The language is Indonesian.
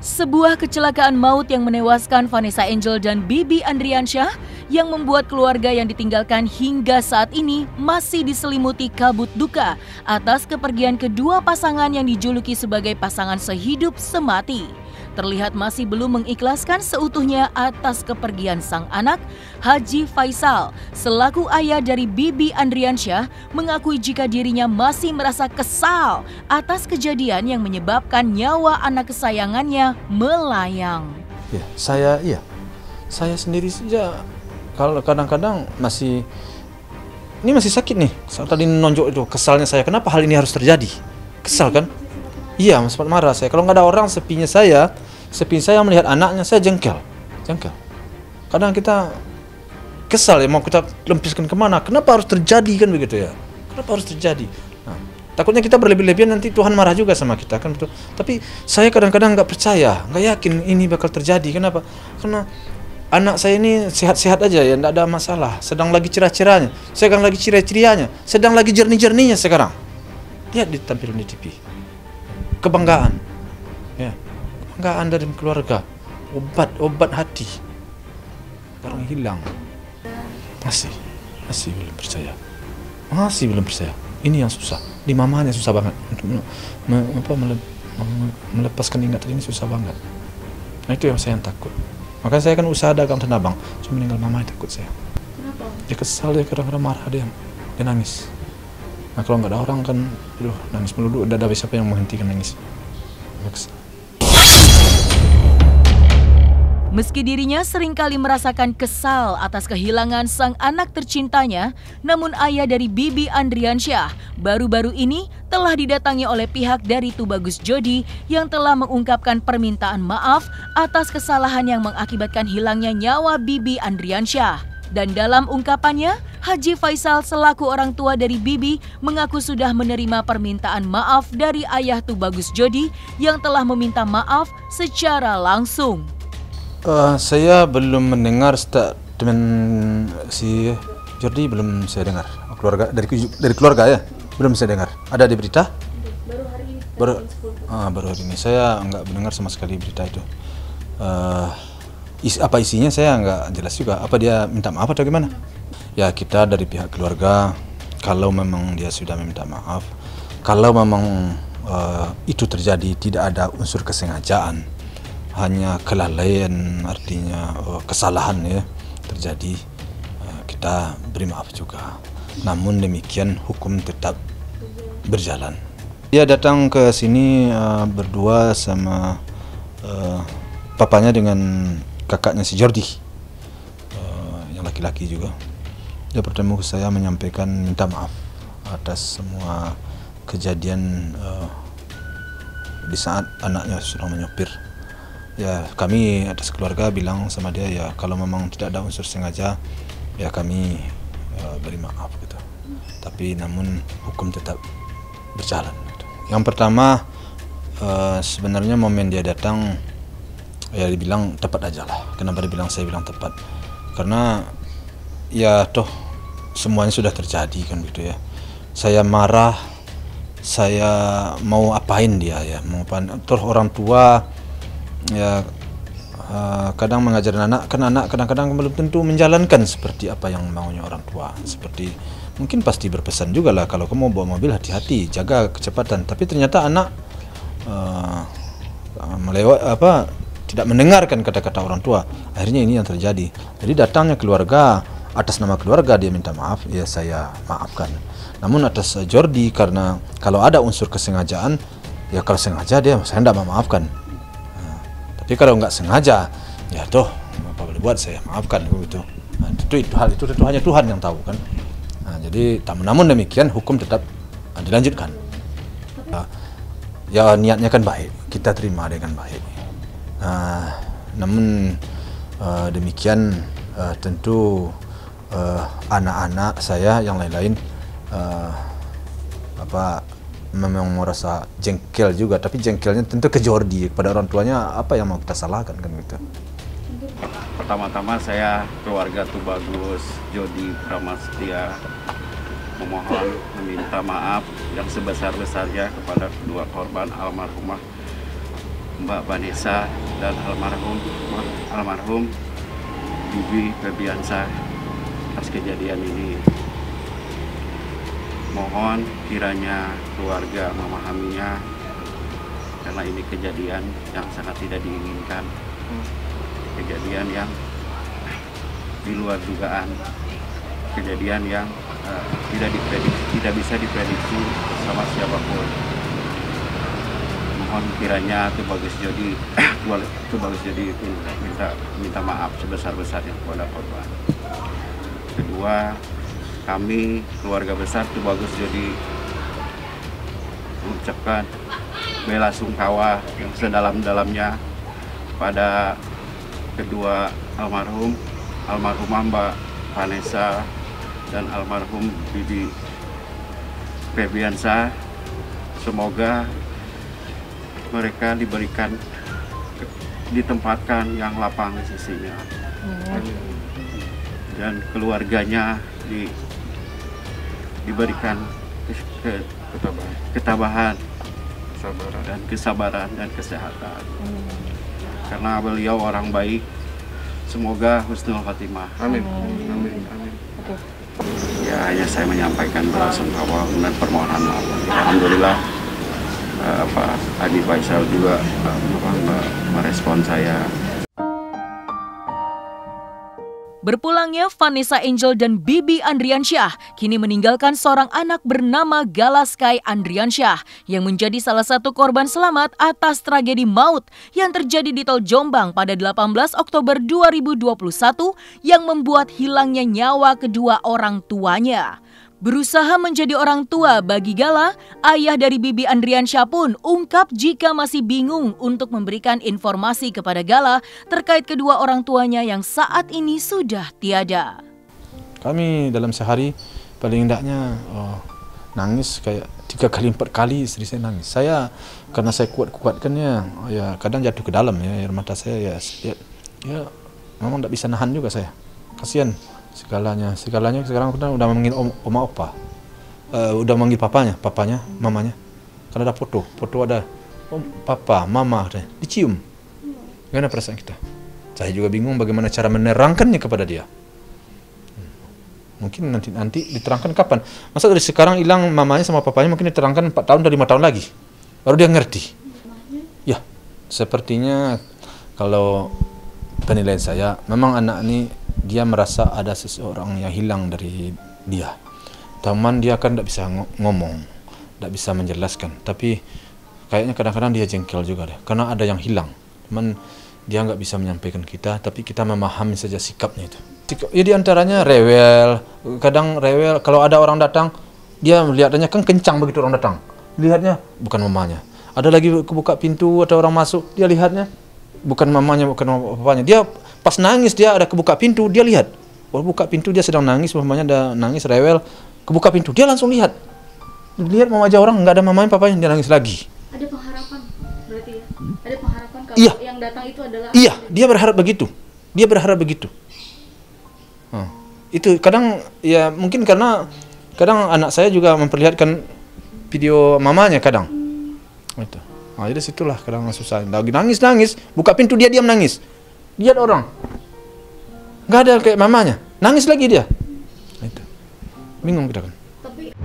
Sebuah kecelakaan maut yang menewaskan Vanessa Angel dan Bibi Andriansyah yang membuat keluarga yang ditinggalkan hingga saat ini masih diselimuti kabut duka atas kepergian kedua pasangan yang dijuluki sebagai pasangan sehidup semati. Terlihat masih belum mengikhlaskan seutuhnya atas kepergian sang anak, Haji Faisal, selaku ayah dari Bibi Andriansyah, mengakui jika dirinya masih merasa kesal atas kejadian yang menyebabkan nyawa anak kesayangannya melayang. Saya sendiri saja kalau kadang-kadang masih sakit nih. Saat tadi nonjok itu kesalnya saya, kenapa hal ini harus terjadi? Kesal kan? Iya, sempat marah saya. Kalau nggak ada orang, sepinya saya melihat anaknya, saya jengkel. Kadang kita kesal ya, mau kita lempiskan kemana? Kenapa harus terjadi kan begitu ya? Kenapa harus terjadi? Nah, takutnya kita berlebih-lebihan nanti Tuhan marah juga sama kita kan betul. Tapi saya kadang-kadang nggak percaya, nggak yakin ini bakal terjadi. Kenapa? Karena anak saya ini sehat-sehat aja ya, nggak ada masalah. Sedang lagi cerah-cerahnya, sedang lagi ceria-cerianya, sedang lagi jernih-jernihnya sekarang. Lihat ditampilkan di TV. Kebanggaan, ya, kebanggaan dari keluarga, obat hati, sekarang hilang. Masih belum percaya. Ini yang susah, di mamanya susah banget untuk melepaskan ingatan ini, susah banget. Nah itu yang saya takut. Makanya saya kan usaha dagang Tanah Abang, cuma meninggal mama takut saya. Kenapa? Dia kesal, dia kadang-kadang marah, dia nangis. Nah kalau nggak ada orang kan, nangis melulu, udah ada siapa yang menghentikan nangis. Meski dirinya seringkali merasakan kesal atas kehilangan sang anak tercintanya, namun ayah dari Bibi Andriansyah baru-baru ini telah didatangi oleh pihak dari Tubagus Jodi yang telah mengungkapkan permintaan maaf atas kesalahan yang mengakibatkan hilangnya nyawa Bibi Andriansyah. Dan dalam ungkapannya, Haji Faisal selaku orang tua dari Bibi mengaku sudah menerima permintaan maaf dari ayah Tubagus Jodi yang telah meminta maaf secara langsung. Saya belum mendengar statement si Jordi, belum saya dengar. Keluarga dari keluarga ya, belum saya dengar. Ada di berita? Baru hari ini. Baru hari ini. Saya nggak mendengar sama sekali berita itu. Apa isinya saya nggak jelas juga. Apa dia minta maaf atau gimana? Ya kita dari pihak keluarga, kalau memang dia sudah meminta maaf, kalau memang itu terjadi tidak ada unsur kesengajaan, hanya kelalaian, artinya kesalahan ya terjadi, kita beri maaf juga. Namun demikian hukum tetap berjalan. Dia datang ke sini berdua sama papanya dengan kakaknya si Jordi, yang laki-laki juga. Dia bertemu ke saya menyampaikan minta maaf atas semua kejadian di saat anaknya sedang menyopir. Ya kami atas keluarga bilang sama dia ya kalau memang tidak ada unsur sengaja ya kami beri maaf gitu. Tapi namun hukum tetap berjalan gitu. Yang pertama sebenarnya momen dia datang ya dibilang tepat aja lah. Kenapa saya bilang tepat? Karena ya toh semuanya sudah terjadi kan gitu ya. Saya marah, saya mau apain dia ya, mau apain. Terus orang tua ya kadang mengajarin anak, kan anak kadang-kadang belum tentu menjalankan seperti apa yang maunya orang tua. Seperti mungkin pasti berpesan juga lah kalau kamu bawa mobil hati-hati, jaga kecepatan. Tapi ternyata anak tidak mendengarkan kata-kata orang tua. Akhirnya ini yang terjadi. Jadi datangnya keluarga, atas nama keluarga dia minta maaf, ya saya maafkan. Namun atas Jordi, karena kalau ada unsur kesengajaan, ya kalau sengaja saya tidak memaafkan. Nah, tapi kalau nggak sengaja, ya toh apa boleh buat, saya maafkan gitu. Nah, hal itu tentu hanya Tuhan yang tahu kan. Nah, jadi namun demikian hukum tetap dilanjutkan. Ya niatnya kan baik, kita terima dengan baik. Namun demikian tentu anak-anak saya yang lain-lain memang merasa jengkel juga, tapi jengkelnya tentu ke Jordi, kepada orang tuanya apa yang mau kita salahkan kan gitu. Pertama-tama saya keluarga Tubagus Jodi Pramastia memohon meminta maaf yang sebesar-besarnya kepada kedua korban almarhumah Mbak Vanessa dan almarhum Bibi Febiansyah atas kejadian ini. Mohon kiranya keluarga memahaminya karena ini kejadian yang sangat tidak diinginkan, kejadian yang di luar dugaan, kejadian yang tidak bisa diprediksi sama siapapun. Mohon kiranya Tubagus Jodi itu minta maaf sebesar-besarnya kepada korban. Kedua, kami keluarga besar Tubagus Jodi mengucapkan bela sungkawa yang sedalam-dalamnya pada kedua almarhumah Mbak Vanessa dan almarhum Bibi Febiansyah. Semoga mereka ditempatkan yang lapang sisinya, dan keluarganya diberikan ketabahan dan kesabaran dan kesehatan. Karena beliau orang baik, semoga husnul khotimah. Amin. Amin. Amin. Ya, hanya saya menyampaikan bela sungkawa dan permohonan maaf. Alhamdulillah Adi Faisal juga merespon saya. Berpulangnya Vanessa Angel dan Bibi Andriansyah kini meninggalkan seorang anak bernama Galaskai Andriansyah yang menjadi salah satu korban selamat atas tragedi maut yang terjadi di Tol Jombang pada 18 Oktober 2021 yang membuat hilangnya nyawa kedua orang tuanya. Berusaha menjadi orang tua bagi Gala, ayah dari Bibi Andriansyah pun ungkap jika masih bingung untuk memberikan informasi kepada Gala terkait kedua orang tuanya yang saat ini sudah tiada. Kami dalam sehari paling tidaknya nangis kayak 3 kali 4 kali istri saya nangis. Saya karena saya kuatkannya, ya kadang jatuh ke dalam ya air mata saya ya memang tidak bisa nahan juga saya. Kasihan. Segalanya sekarang udah manggil oma opa, udah manggil papanya, mamanya. Karena ada foto ada papa, mama, dicium. Gimana perasaan kita? Saya juga bingung bagaimana cara menerangkannya kepada dia. Mungkin nanti diterangkan kapan? Masa dari sekarang hilang mamanya sama papanya, mungkin diterangkan 4 tahun dan 5 tahun lagi, baru dia ngerti. Ya, sepertinya kalau penilaian saya, memang anak ini dia merasa ada seseorang yang hilang dari dia. Teman dia kan tidak bisa ngomong, tidak bisa menjelaskan. Tapi kayaknya kadang-kadang dia jengkel juga deh, karena ada yang hilang. Teman dia nggak bisa menyampaikan kita, tapi kita memahami saja sikapnya itu. Ya diantaranya rewel, kadang rewel. Kalau ada orang datang, dia melihatnya kan kencang begitu orang datang. Lihatnya bukan mamanya. Ada lagi kebuka pintu, ada orang masuk, dia lihatnya bukan mamanya, bukan papanya. Dia pas nangis, dia ada kebuka pintu, dia lihat. Oh, buka pintu dia sedang nangis, mamanya ada nangis, rewel. Kebuka pintu, dia langsung lihat. Lihat mau aja orang, nggak ada mamanya, papanya, dia nangis lagi. Ada pengharapan berarti ya? Ada pengharapan kalau yang datang itu adalah... Iya, dia berharap begitu. Dia berharap begitu. Itu kadang, ya mungkin karena kadang anak saya juga memperlihatkan video mamanya kadang. Itu. Nah, jadi situlah kadang susah. Lagi nangis, buka pintu dia diam nangis. Lihat orang, nggak ada kayak mamanya, nangis lagi dia. Itu. Bingung kita kan. Tapi